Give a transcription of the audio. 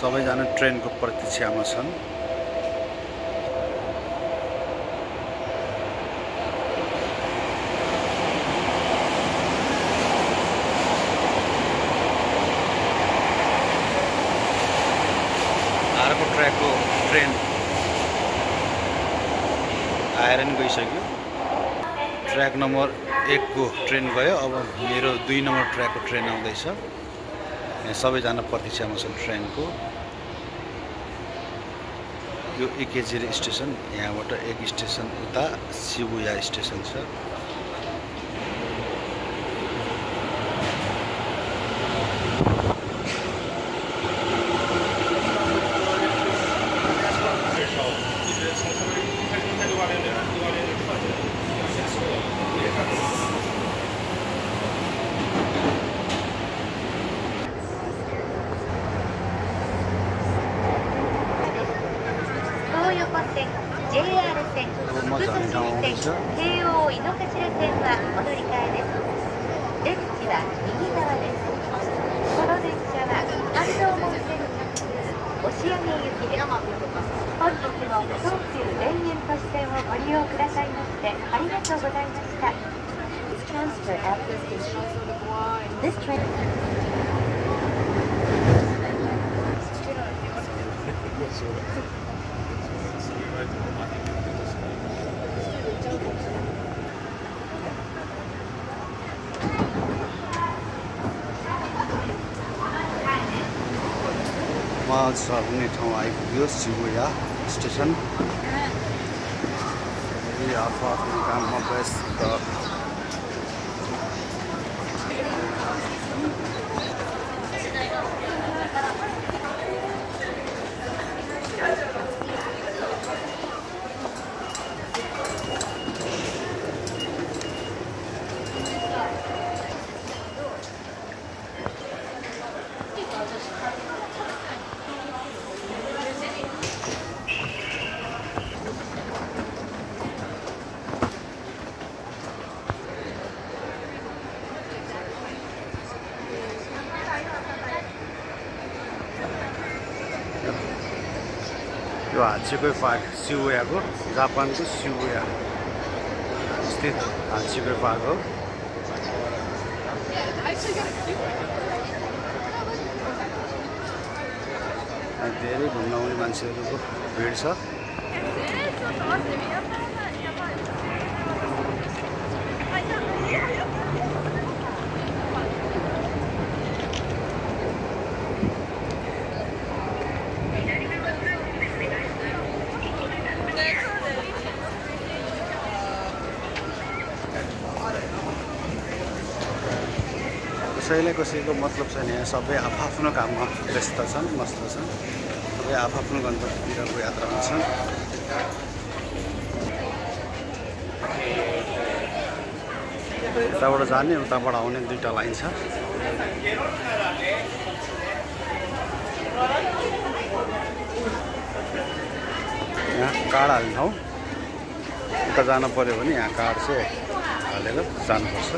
सबैजना ट्रेनको प्रतीक्षामा छन्। अर्को ट्र्याकको ट्रेन आएर नि गइसक्यो। ट्र्याक नम्बर 1 को ट्रेन गयो। अब मेरो 2 नम्बर ट्र्याकको ट्रेन आउँदैछ। यहाँ सबैजना प्रतीक्षामा छन् ट्रेनको। यो एकेजेरी स्टेसन, यहाँबाट एक स्टेसन उता शिबुया स्टेसन छ। JR 線、福都市線、京王井の頭線はお乗り換えです。出口は右側です。この電車は半蔵門線特急押上行きです。本日も東急田園都市線をご利用くださいましてありがとうございました。This train हुने ठाउँ आइपुग्यो शिबुया स्टेसन। आफ्नो आफ्नो काममा व्यस्त। यो हाचीको पार्क शिबुयाको, जापानको शिबुया स्थित हाचीको पार्क हो। धेरै घुम्न आउने मान्छेहरूको भिड छ। कसैलाई कसैको मतलब छैन। यहाँ सबै आफ्नो काममा व्यस्त छन्, मस्त छन्। सबै आफ्नो गन्तव्यतिरको यात्रामा छन्। उताबाट जाने उताबाट आउने दुईटा लाइन छ। यहाँ कार्ड हाल्ने ठाउँ। उता जानु पर्यो भने यहाँ कार्ड चाहिँ हालेर जानुपर्छ।